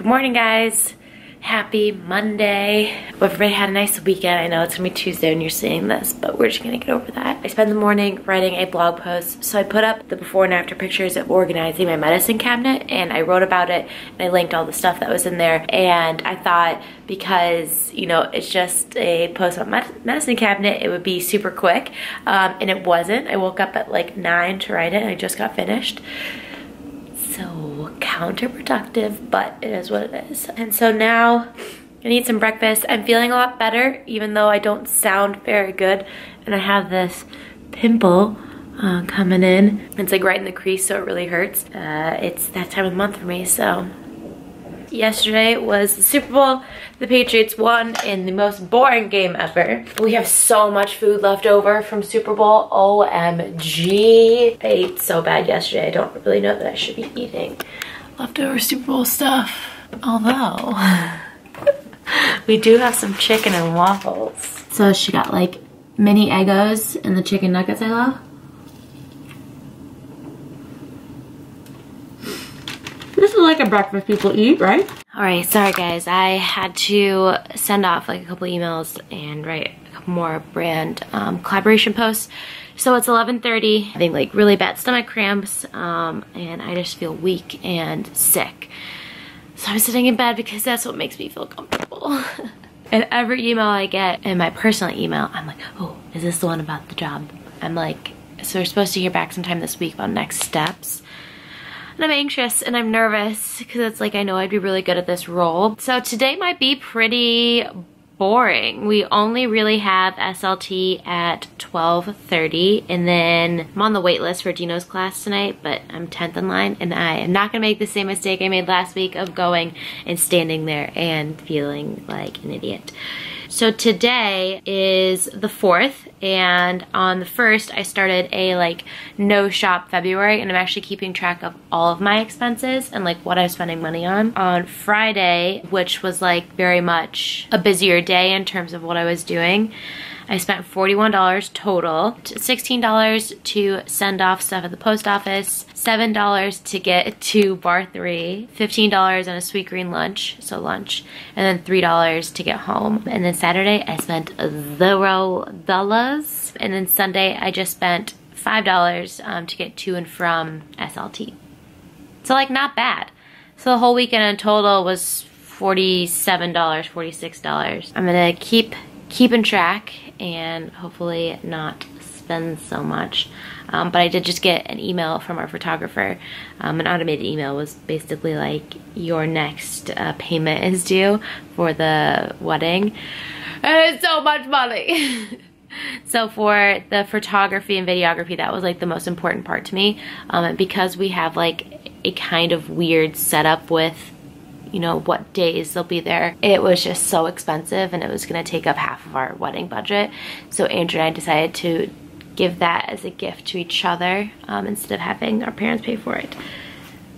Good morning, guys. Happy Monday. Hope everybody had a nice weekend. I know it's gonna be Tuesday when you're seeing this, but we're just gonna get over that. I spent the morning writing a blog post. So I put up the before and after pictures of organizing my medicine cabinet, and I wrote about it and I linked all the stuff that was in there. And I thought, because you know it's just a post on my medicine cabinet, it would be super quick, and it wasn't. I woke up at like 9 to write it and I just got finished. So counterproductive, but it is what it is. And so now I need some breakfast. I'm feeling a lot better, even though I don't sound very good. And I have this pimple coming in. It's like right in the crease, so it really hurts. It's that time of the month for me, so. Yesterday was the Super Bowl. The Patriots won in the most boring game ever. We have so much food left over from Super Bowl. OMG. I ate so bad yesterday. I don't really know that I should be eating leftover Super Bowl stuff. Although, we do have some chicken and waffles. So she got like mini Eggos and the chicken nuggets I love. This is like a breakfast people eat, right? All right, sorry guys. I had to send off like a couple emails and write a couple more brand collaboration posts. So it's 11:30, having like really bad stomach cramps, and I just feel weak and sick. So I'm sitting in bed because that's what makes me feel comfortable. And every email I get, in my personal email, I'm like, oh, is this the one about the job? I'm like, so we're supposed to hear back sometime this week about next steps. And I'm anxious and I'm nervous because it's like I know I'd be really good at this role. So today might be pretty boring. We only really have SLT at 12:30, and then I'm on the wait list for Dino's class tonight, but I'm 10th in line, and I am not gonna make the same mistake I made last week of going and standing there and feeling like an idiot. So today is the 4th, and on the 1st I started a like no shop February, and I'm actually keeping track of all of my expenses and like what I'm spending money on. On Friday, which was like very much a busier day in terms of what I was doing, I spent $41 total, $16 to send off stuff at the post office, $7 to get to bar 3, $15 on a sweet green lunch, so lunch, and then $3 to get home. And then Saturday I spent $0, and then Sunday I just spent $5 to get to and from SLT. So like not bad. So the whole weekend in total was $47, $46. I'm gonna keep keeping track and hopefully not spend so much. But I did just get an email from our photographer. An automated email was basically like, your next payment is due for the wedding. And it's so much money. So for the photography and videography, that was like the most important part to me. Because we have like a kind of weird setup with, you know, what days they'll be there. It was just so expensive and it was gonna take up half of our wedding budget. So Andrew and I decided to give that as a gift to each other instead of having our parents pay for it.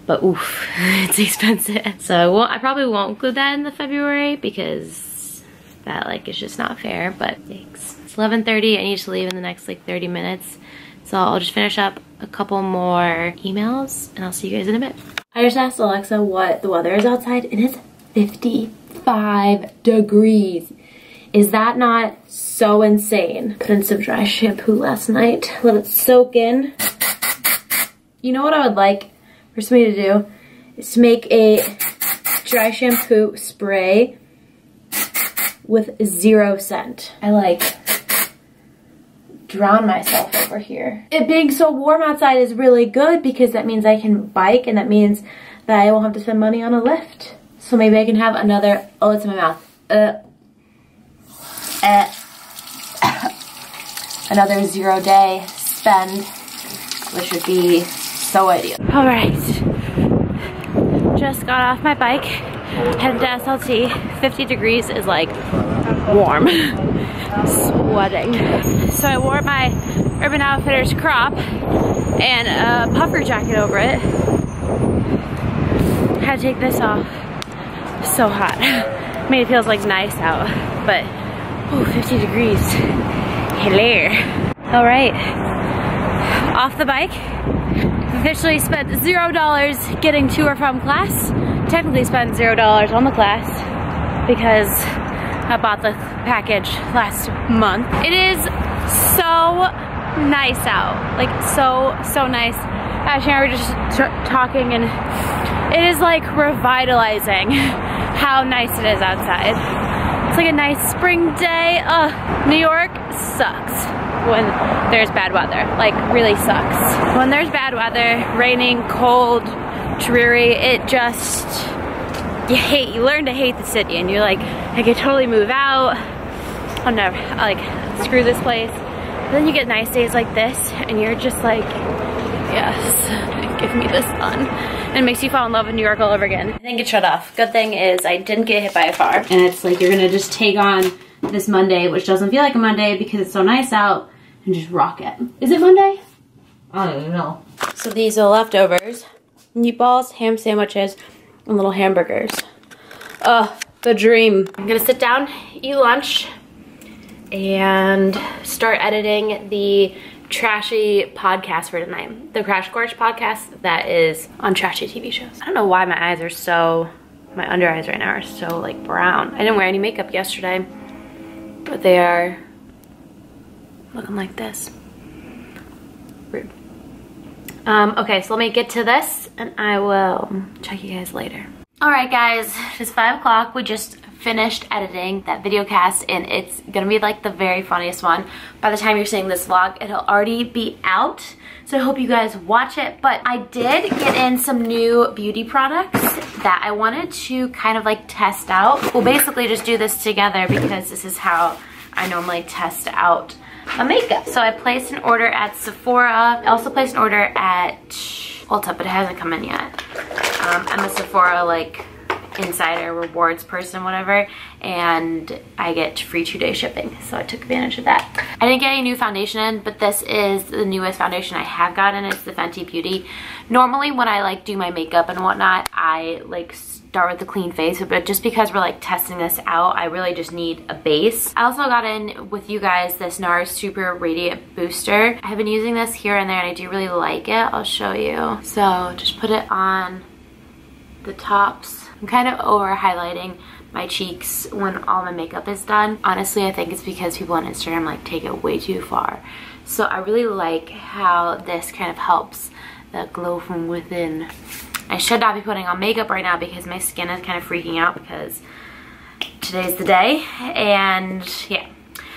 But oof, it's expensive. So I probably won't include that in the February because that like is just not fair, but thanks. It's 11:30, I need to leave in the next like 30 minutes. So I'll just finish up a couple more emails and I'll see you guys in a bit. I just asked Alexa what the weather is outside, and it's 55 degrees. Is that not so insane? Put in some dry shampoo last night, let it soak in. You know what I would like for somebody to do? Is to make a dry shampoo spray with 0 scent. I like drown myself over here. It being so warm outside is really good because that means I can bike, and that means that I won't have to spend money on a lift. So maybe I can have another, oh, it's in my mouth. Another 0 day spend, which would be so ideal. All right, just got off my bike, headed to SLT. 50 degrees is like warm. Sweating. So I wore my Urban Outfitters crop and a puffer jacket over it. Had to take this off. So hot. I mean, it feels like nice out, but ooh, 50 degrees. Hello. All right, off the bike. Officially spent $0 getting to or from class. technically spent $0 on the class because I bought the package last month. It is so nice out, like so nice. Ashley and I were just talking, and it is like revitalizing how nice it is outside. It's like a nice spring day. New York sucks when there's bad weather, like really sucks. When there's bad weather, raining, cold, dreary, it just, you learn to hate the city, and you're like, I could totally move out. I'll never, like, screw this place. But then you get nice days like this, and you're just like, yes, give me the sun. And it makes you fall in love with New York all over again. I think it shut off. Good thing is I didn't get hit by a car. And it's like you're gonna just take on this Monday, which doesn't feel like a Monday because it's so nice out, and just rock it. Is it Monday? I don't even know. So these are leftovers. Meatballs, ham sandwiches, and little hamburgers. The dream. I'm gonna sit down, eat lunch, and start editing the trashy podcast for tonight. The Crash Course podcast that is on trashy TV shows. I don't know why my eyes are so, my under eyes right now are so like brown. I didn't wear any makeup yesterday, but they are looking like this. Rude. Okay, so let me get to this and I will check you guys later. All right guys, it's 5 o'clock. We just finished editing that video cast, and it's gonna be like the very funniest one. By the time you're seeing this vlog, it'll already be out. So I hope you guys watch it. But I did get in some new beauty products that I wanted to kind of like test out. We'll basically just do this together because this is how I normally test out a makeup. So I placed an order at Sephora. I also placed an order at Ulta, but it hasn't come in yet. I'm a Sephora like insider rewards person, whatever, and I get free 2-day shipping, so I took advantage of that. I didn't get any new foundation in, but this is the newest foundation I have gotten. It's the Fenty Beauty. Normally when I like do my makeup and whatnot, I like start with the clean face, but just because we're like testing this out, I really just need a base. I also got in with you guys this NARS Super Radiant Booster. I have been using this here and there, and I do really like it. I'll show you. So just put it on the tops. I'm kind of over highlighting my cheeks when all my makeup is done. Honestly, I think it's because people on Instagram like take it way too far. So I really like how this kind of helps that glow from within. I should not be putting on makeup right now because my skin is kind of freaking out because today's the day, and yeah.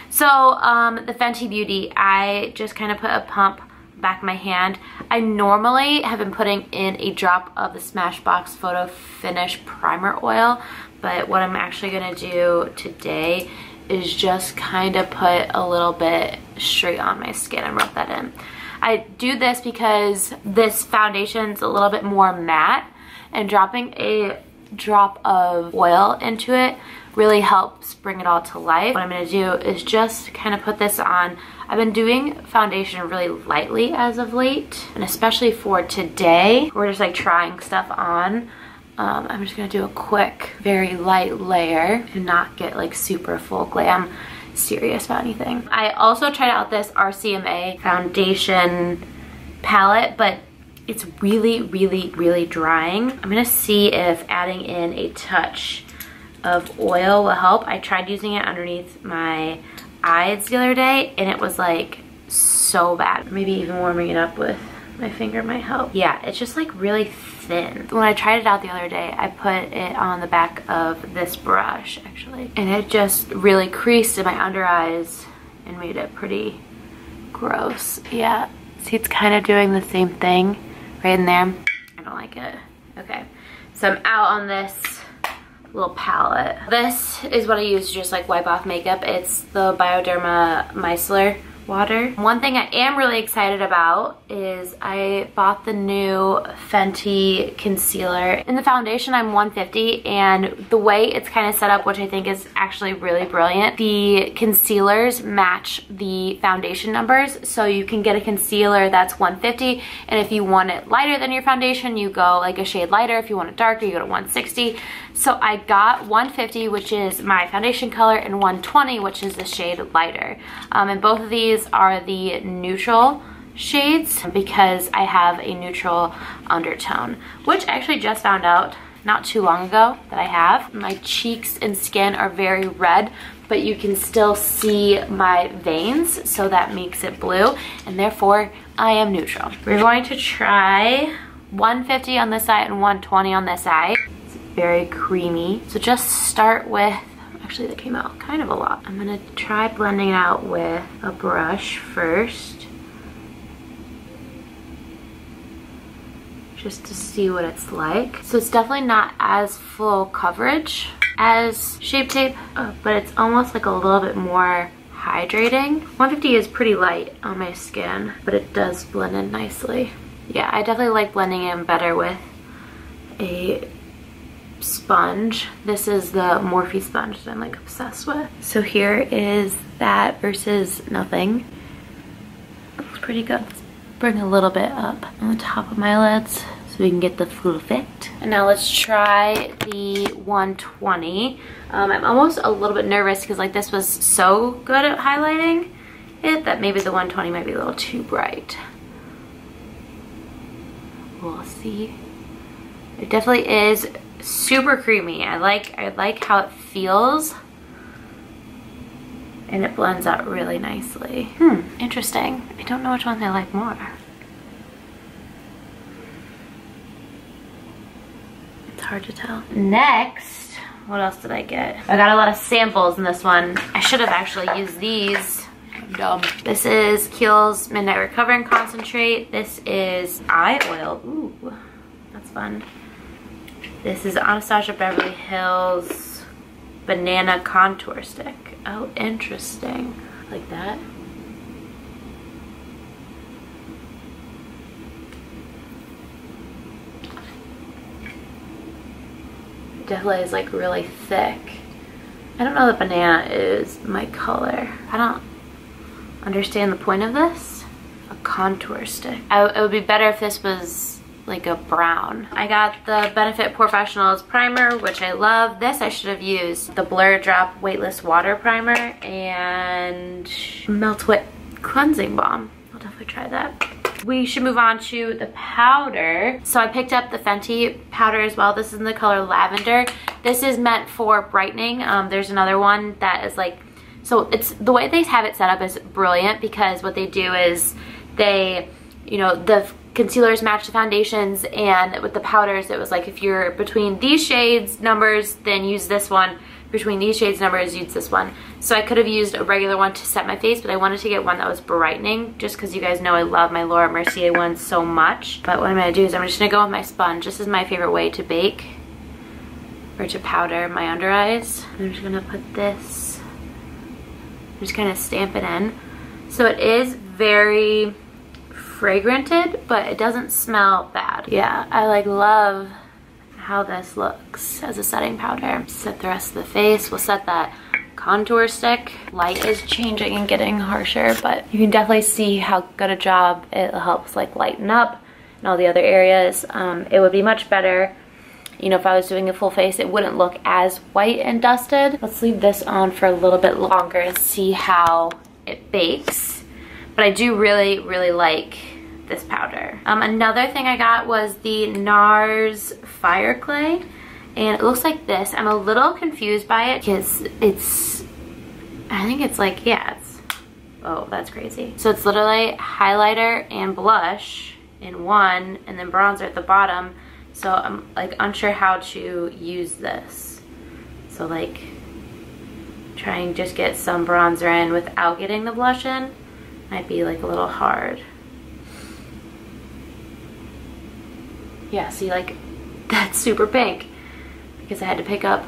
So the Fenty Beauty, I just kind of put a pump back of my hand. I normally have been putting in a drop of the Smashbox Photo Finish Primer Oil, but what I'm actually gonna do today is just kind of put a little bit straight on my skin and rub that in. I do this because this foundation's a little bit more matte, and dropping a drop of oil into it really helps bring it all to life. What I'm gonna do is just kind of put this on. I've been doing foundation really lightly as of late, and especially for today, we're just like trying stuff on. I'm just gonna do a quick, very light layer and not get like super full glam serious about anything. I also tried out this RCMA foundation palette, but it's really drying. I'm gonna see if adding in a touch of oil will help. I tried using it underneath my eyes the other day, and it was like so bad. Maybe even warming it up with my finger might help. Yeah, it's just like really thin. When I tried it out the other day, I put it on the back of this brush actually, and it just really creased in my under eyes and made it pretty gross. Yeah, see, it's kind of doing the same thing right in there. I don't like it. Okay, so I'm out on this little palette. This is what I use to just like wipe off makeup. It's the Bioderma Micellar water. One thing I am really excited about is I bought the new Fenty concealer. In the foundation, I'm 150, and the way it's kind of set up, which I think is actually really brilliant, the concealers match the foundation numbers, so you can get a concealer that's 150, and if you want it lighter than your foundation, you go like a shade lighter. If you want it darker, you go to 160. So I got 150, which is my foundation color, and 120, which is the shade lighter. And both of these are the neutral shades because I have a neutral undertone, which I actually just found out not too long ago that I have. My cheeks and skin are very red, but you can still see my veins, so that makes it blue, and therefore I am neutral. We're going to try 150 on this side and 120 on this side. It's very creamy. So just start with, actually that came out kind of a lot. I'm gonna try blending it out with a brush first, just to see what it's like. So it's definitely not as full coverage as Shape Tape, but it's almost like a little bit more hydrating. 150 is pretty light on my skin, but it does blend in nicely. Yeah, I definitely like blending in better with a sponge. This is the Morphe sponge that I'm like obsessed with. So here is that versus nothing. Looks pretty good. Let's bring a little bit up on the top of my lids so we can get the full effect. And now let's try the 120. I'm almost a little bit nervous because like this was so good at highlighting it that maybe the 120 might be a little too bright. We'll see. It definitely is super creamy. I like how it feels, and it blends out really nicely. Interesting. I don't know which one I like more. It's hard to tell. Next, what else did I get? I got a lot of samples in this one. I should have actually used these. I'm dumb. This is Kiehl's Midnight Recovering Concentrate. This is eye oil. Ooh, that's fun. This is Anastasia Beverly Hills Banana Contour Stick. Oh, interesting. Like that. It definitely is like really thick. I don't know that banana is my color. I don't understand the point of this. A contour stick. It would be better if this was like a brown. I got the Benefit Professionals primer, which I love. This I should have used the Blur Drop Weightless Water Primer and Melt Wet Cleansing Balm. I'll definitely try that. We should move on to the powder. So I picked up the Fenty powder as well. This is in the color Lavender. This is meant for brightening. There's another one that is like, so it's, the way they have it set up is brilliant because what they do is they, you know, the concealers match the foundations, and with the powders it was like if you're between these shades numbers then use this one, between these shades numbers use this one. So I could have used a regular one to set my face, but I wanted to get one that was brightening just because you guys know I love my Laura Mercier one so much. But what I'm going to do is I'm just going to go with my sponge. This is my favorite way to bake or to powder my under eyes. I'm just going to put this, I'm just going to stamp it in. So it is very fragranted, but it doesn't smell bad. Yeah, I like love how this looks as a setting powder. Set the rest of the face. We'll set that contour stick. Light is changing and getting harsher, but you can definitely see how good a job it helps like lighten up and all the other areas. It would be much better, you know, if I was doing a full face, it wouldn't look as white and dusted. Let's leave this on for a little bit longer and see how it bakes. But I do really, really like this powder. Another thing I got was the NARS Fire Clay, and it looks like this. I'm a little confused by it because it's, I think it's like, yeah, it's, oh, that's crazy. So it's literally highlighter and blush in one, and then bronzer at the bottom. So I'm like unsure how to use this. So like, try and just get some bronzer in without getting the blush in might be like a little hard. Yeah, see, like, that's super pink because I had to pick up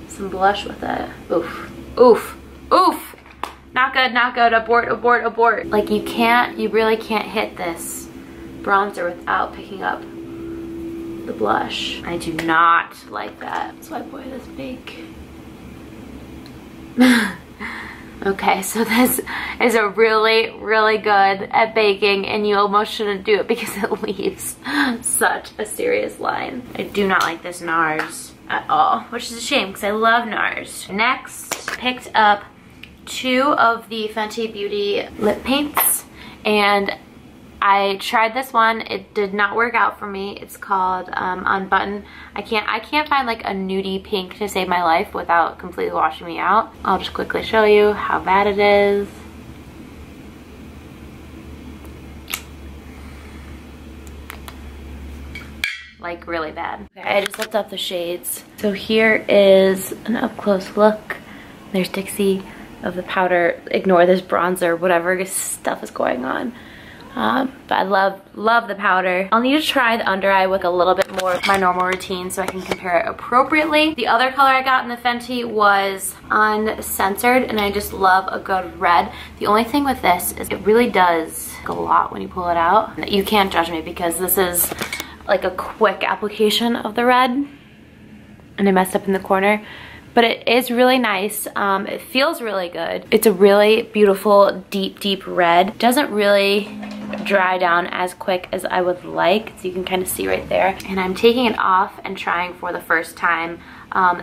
some blush with it. Oof, oof, oof. Not good, not good. Abort, abort, abort. Like, you really can't hit this bronzer without picking up the blush. I do not like that. That's why boy, this pink. Okay, so this is a really, really good at baking, and you almost shouldn't do it because it leaves such a serious line. I do not like this NARS at all, which is a shame because I love NARS. Next, picked up 2 of the Fenty Beauty lip paints, and I tried this one. It did not work out for me. It's called Unbutton. I can't find like a nudie pink to save my life without completely washing me out. I'll just quickly show you how bad it is. Like really bad. Okay, I just looked up the shades. So here is an up close look. There's Dixie of the powder. Ignore this bronzer, whatever stuff is going on. But I love the powder. I'll need to try the under eye with a little bit more of my normal routine so I can compare it appropriately. The other color I got in the Fenty was Uncensored, and I just love a good red. The only thing with this is it really does a lot when you pull it out. You can't judge me because this is like a quick application of the red, and I messed up in the corner. But it is really nice. It feels really good. It's a really beautiful, deep red. Doesn't really dry down as quick as I would like, so you can kind of see right there. And I'm taking it off and trying for the first time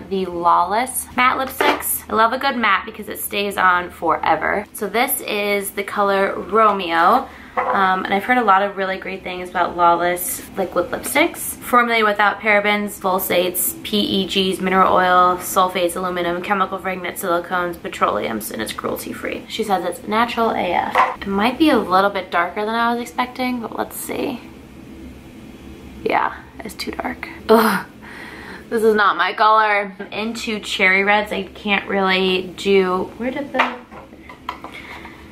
the Lawless matte lipsticks. I love a good matte because it stays on forever. So this is the color Romeo. And I've heard a lot of really great things about Lawless liquid lipsticks. Formulated without parabens, sulfates, PEGs, mineral oil, sulfates, aluminum, chemical fragment, silicones, petroleums, and it's cruelty-free. She says it's natural AF. It might be a little bit darker than I was expecting, but let's see. Yeah, it's too dark. Ugh. This is not my color. I'm into cherry reds. I can't really do,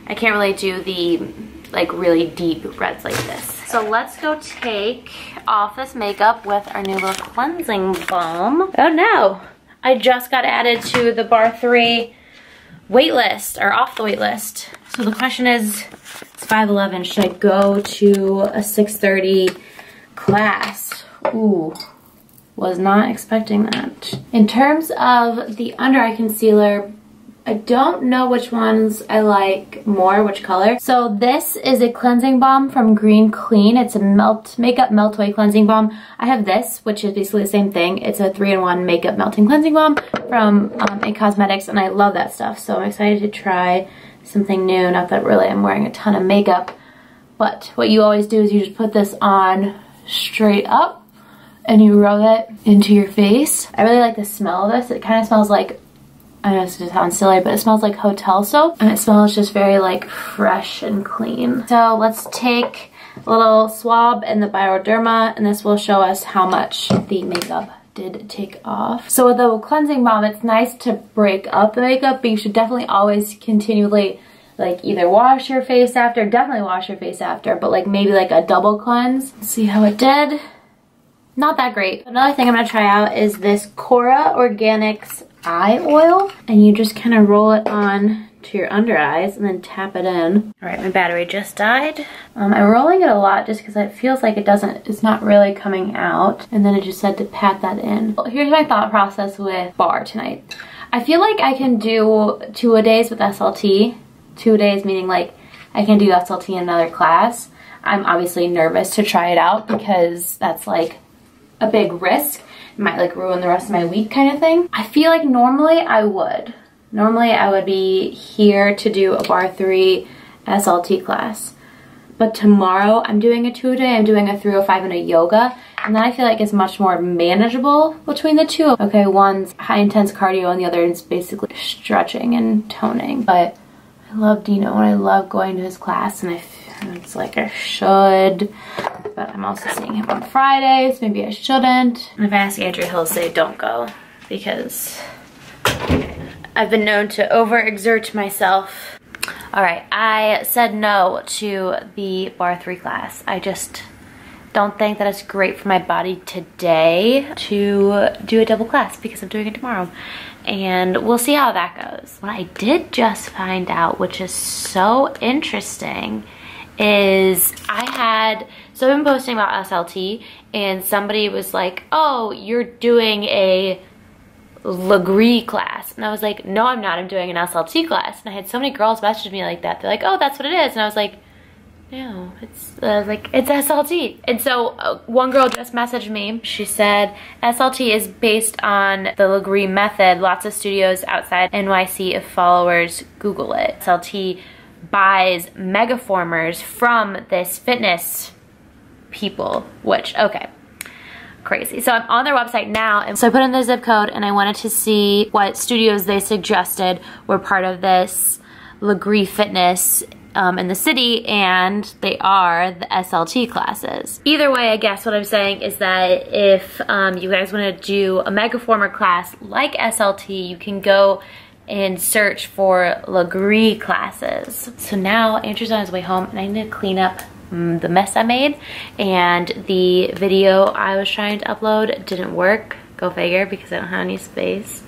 I can't really do the like really deep reds like this. So let's go take off this makeup with our new little cleansing balm. Oh no, I just got added to the bar 3 wait list, or off the wait list. So the question is, it's 5:11, should I go to a 6:30 class? Ooh, was not expecting that. In terms of the under eye concealer, I don't know which ones I like more, which color. So this is a cleansing balm from Green Clean. It's a makeup melt away cleansing balm. I have this, which is basically the same thing. It's a 3-in-1 makeup melting cleansing balm from IT Cosmetics, and I love that stuff. So I'm excited to try something new. Not that really I'm wearing a ton of makeup, but what you always do is you just put this on straight up and you roll it into your face. I really like the smell of this. It kind of smells like, I know this just sounds silly, but it smells like hotel soap, and it smells just very like fresh and clean. So let's take a little swab in the Bioderma, and this will show us how much the makeup did take off. So with the cleansing balm, it's nice to break up the makeup, but you should definitely always continually like either wash your face after, definitely wash your face after, but like maybe like a double cleanse. Let's see how it did. Not that great. Another thing I'm gonna try out is this Cora Organics eye oil, and you just kind of roll it on to your under eyes and then tap it in. All right, my battery just died. I'm rolling it a lot just because it feels like it's not really coming out, and then I just said to pat that in. Here's my thought process with bar tonight. I feel like I can do 2-a-days with SLT. 2-a-days meaning like I can do SLT in another class. I'm obviously nervous to try it out because that's like a big risk. It might like ruin the rest of my week kind of thing. I feel like normally I would. Normally I would be here to do a bar 3 SLT class. But tomorrow I'm doing a 2-a-day, I'm doing a 305 and a yoga, and then I feel like it's much more manageable between the two. Okay, one's high intense cardio and the other is basically stretching and toning. But I love Dino and I love going to his class, and it's like I should. But I'm also seeing him on Fridays. Maybe I shouldn't. And if I ask Andrew, he'll say don't go because I've been known to overexert myself. All right, I said no to the bar 3 class. I just don't think that it's great for my body today to do a double class because I'm doing it tomorrow. And we'll see how that goes. What I did just find out, which is so interesting, is so I've been posting about SLT, and somebody was like, oh, you're doing a Lagree class. And I was like, no, I'm not. I'm doing an SLT class. And I had so many girls message me like that. They're like, oh, that's what it is. And I was like, no, it's SLT. And so one girl just messaged me. She said, SLT is based on the Lagree method. Lots of studios outside NYC, if followers Google it. SLT buys megaformers from this fitness people, which, okay, crazy. So I'm on their website now, and so I put in the zip code and I wanted to see what studios they suggested were part of this Lagree Fitness in the city, and they are the SLT classes. Either way, I guess what I'm saying is that if you guys want to do a megaformer class like SLT, you can go and search for Lagree classes. So now Andrew's on his way home and I need to clean up the mess I made, and the video I was trying to upload didn't work. Go figure, because I don't have any space.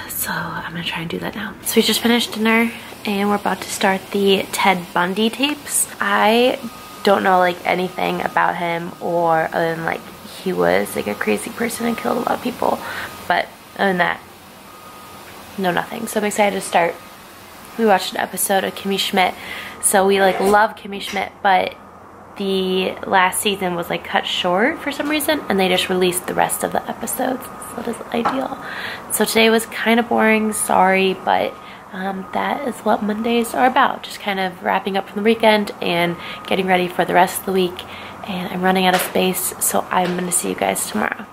So I'm gonna try and do that now. So we just finished dinner and we're about to start the Ted Bundy tapes. I don't know like anything about him, or other than like he was like a crazy person and killed a lot of people, but other than that, no nothing. So I'm excited to start. We watched an episode of Kimmy Schmidt. So we like love Kimmy Schmidt, but the last season was like cut short for some reason, and they just released the rest of the episodes, so it isn't ideal. So today was kind of boring, sorry, but that is what Mondays are about. Just kind of wrapping up from the weekend and getting ready for the rest of the week. And I'm running out of space, so I'm gonna see you guys tomorrow.